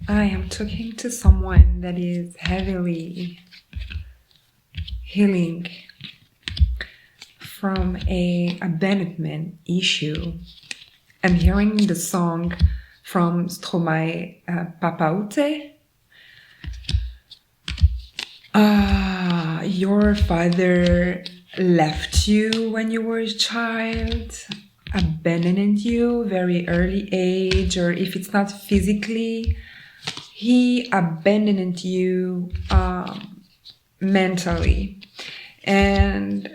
I am talking to someone that is heavily healing from a abandonment issue. I'm hearing the song from Stromae, Papaute. Your father left you when you were a child, abandoned you very early age, or if it's not physically, he abandoned you mentally. And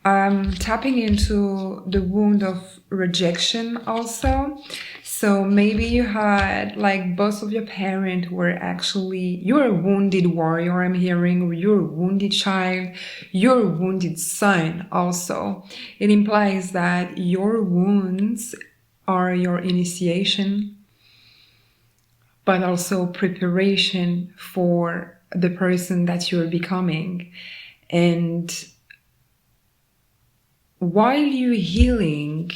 I'm tapping into the wound of rejection also. So maybe you had like both of your parents were actually, you're a wounded warrior, I'm hearing, or you're a wounded child, you're a wounded son also. It implies that your wounds are your initiation, but also preparation for the person that you're becoming. And while you're healing,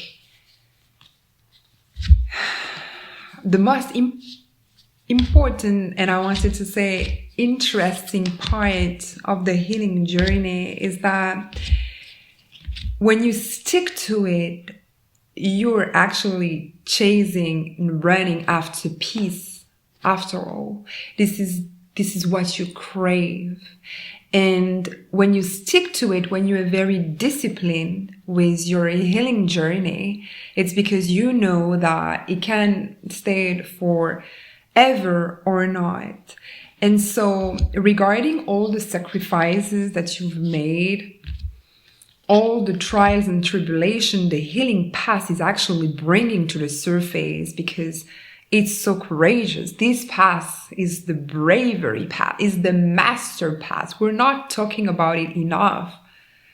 the most important, and I wanted to say interesting part of the healing journey is that when you stick to it, you're actually chasing and running after peace. After all, this is what you crave. And when you stick to it, when you're very disciplined with your healing journey, it's because you know that it can stay for ever or not. And so regarding all the sacrifices that you've made, all the trials and tribulation, the healing path is actually bringing to the surface because it's so courageous. This path is the bravery path, is the master path. We're not talking about it enough.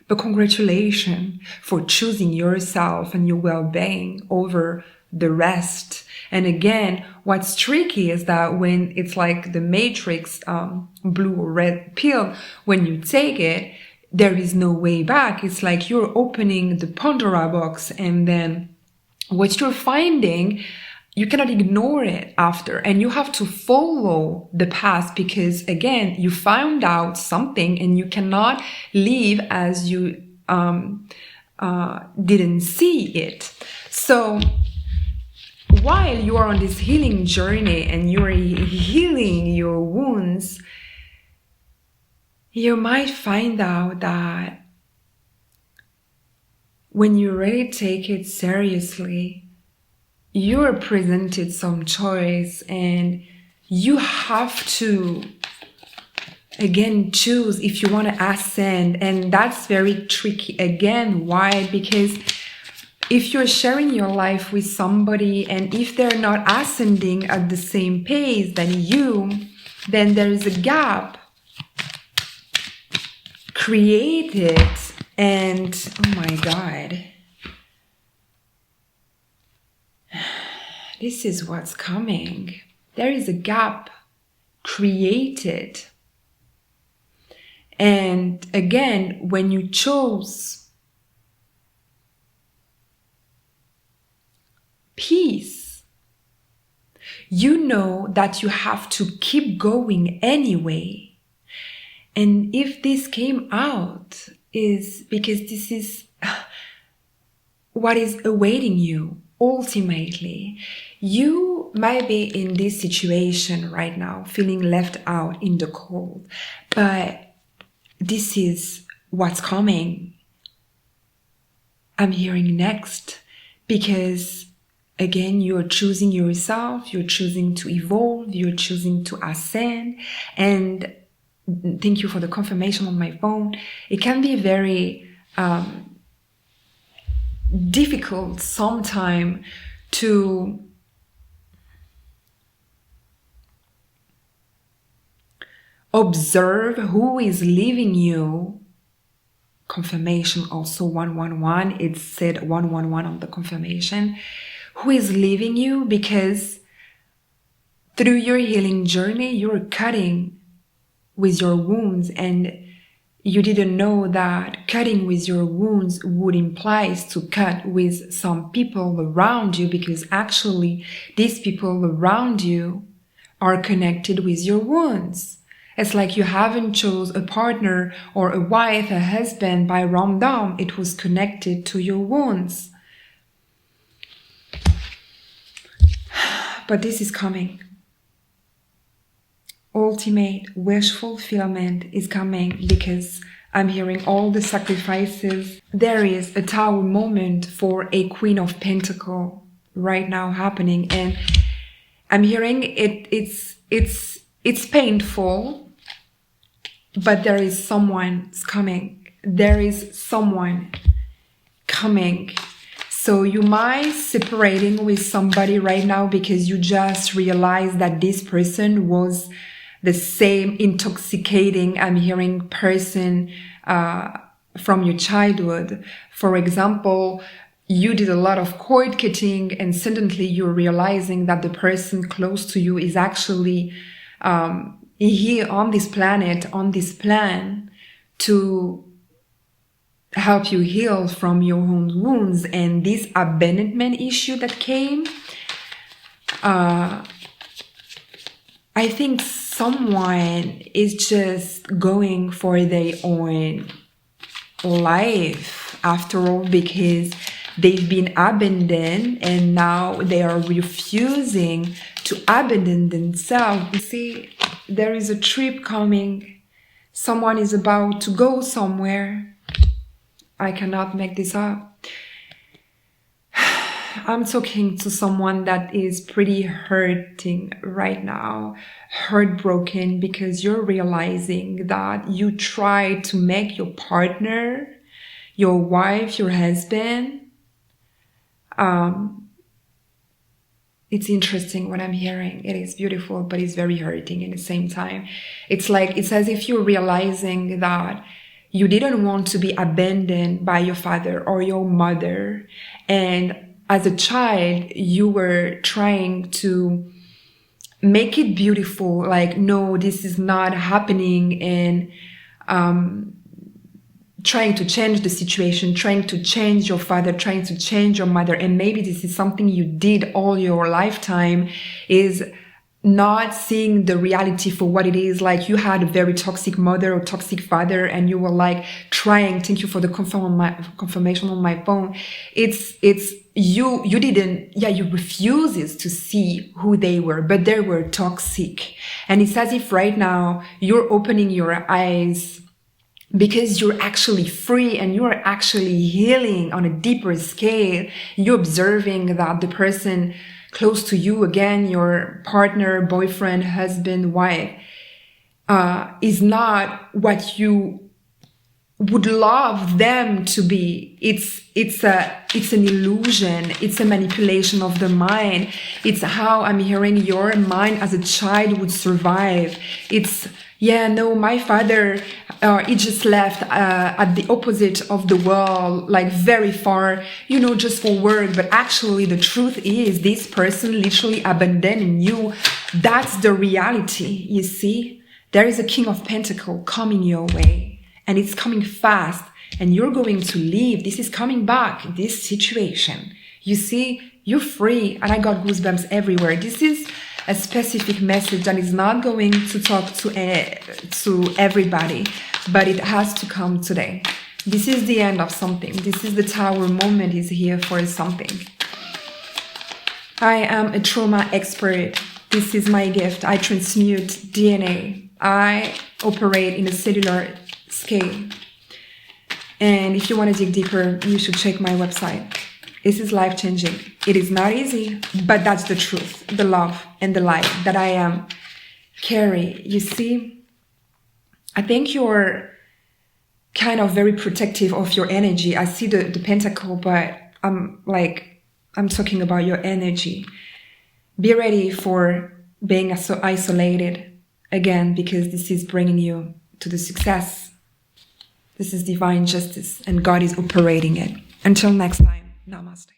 But congratulations for choosing yourself and your well-being over the rest. And again, what's tricky is that when it's like the Matrix blue or red pill, when you take it, there is no way back. It's like you're opening the Pandora box, and then what you're finding, you cannot ignore it after, and you have to follow the path because again, you found out something and you cannot live as you didn't see it. So while you are on this healing journey and you're healing your wounds, you might find out that when you really take it seriously, you're presented some choice and you have to again choose if you want to ascend. And that's very tricky again. Why? Because if you're sharing your life with somebody and if they're not ascending at the same pace than you, then there is a gap created. And oh my God, this is what's coming. There is a gap created. And again, when you chose peace, you know that you have to keep going anyway. And if this came out, is because this is what is awaiting you. Ultimately, you might be in this situation right now, feeling left out in the cold, but this is what's coming. I'm hearing next because again, you're choosing yourself, you're choosing to evolve, you're choosing to ascend. And thank you for the confirmation on my phone. It can be very difficult sometimes to observe who is leaving you. Confirmation also 111. It said 111 on the confirmation. Who is leaving you because through your healing journey, you're cutting with your wounds, and you didn't know that cutting with your wounds would imply to cut with some people around you, because actually these people around you are connected with your wounds. It's like you haven't chose a partner or a wife, a husband by random. It was connected to your wounds. But this is coming. Ultimate wish fulfillment is coming because I'm hearing all the sacrifices. There is a Tower moment for a Queen of Pentacles right now happening, and I'm hearing it's painful, but there is someone coming. There is someone coming. So you might separating with somebody right now because you just realized that this person was the same intoxicating, I'm hearing, person from your childhood. For example, you did a lot of cord cutting and suddenly you're realizing that the person close to you is actually here on this planet, on this plan, to help you heal from your own wounds. And this abandonment issue that came, I think someone is just going for their own life after all, because they've been abandoned and now they are refusing to abandon themselves. You see, there is a trip coming. Someone is about to go somewhere. I cannot make this up. I'm talking to someone that is pretty hurting right now, heartbroken, because you're realizing that you try to make your partner, your wife, your husband. It's interesting what I'm hearing. It is beautiful, but it's very hurting at the same time. It's like, it's as if you're realizing that you didn't want to be abandoned by your father or your mother. And as a child, you were trying to make it beautiful. Like, no, this is not happening. And, trying to change the situation, trying to change your father, trying to change your mother. And maybe this is something you did all your lifetime, is not seeing the reality for what it is. Like, you had a very toxic mother or toxic father and you were like trying, thank you for the confirmation on my phone. You refuses to see who they were, but they were toxic. And it's as if right now you're opening your eyes because you're actually free and you're actually healing on a deeper scale. You're observing that the person close to you, again, your partner, boyfriend, husband, wife, is not what you would love them to be. It's an illusion. It's a manipulation of the mind. It's how I'm hearing your mind as a child would survive. It's, yeah, no, my father, he just left at the opposite of the world, like very far, just for work. But actually, the truth is this person literally abandoned you. That's the reality, you see? There is a King of Pentacles coming your way, and it's coming fast, and you're going to leave. This is coming back, this situation. You see, you're free, and I got goosebumps everywhere. This is a specific message that is not going to talk to everybody, but it has to come today. This is the end of something. This is the Tower moment is here for something. I am a trauma expert. This is my gift. I transmute DNA. I operate in a cellular scale. And if you want to dig deeper, you should check my website. This is life-changing. It is not easy, but that's the truth, the love and the light that I am carry. You see, I think you're kind of very protective of your energy. I see the pentacle, but I'm talking about your energy. Be ready for being so isolated again, because this is bringing you to the success. This is divine justice and God is operating it. Until next time, namaste.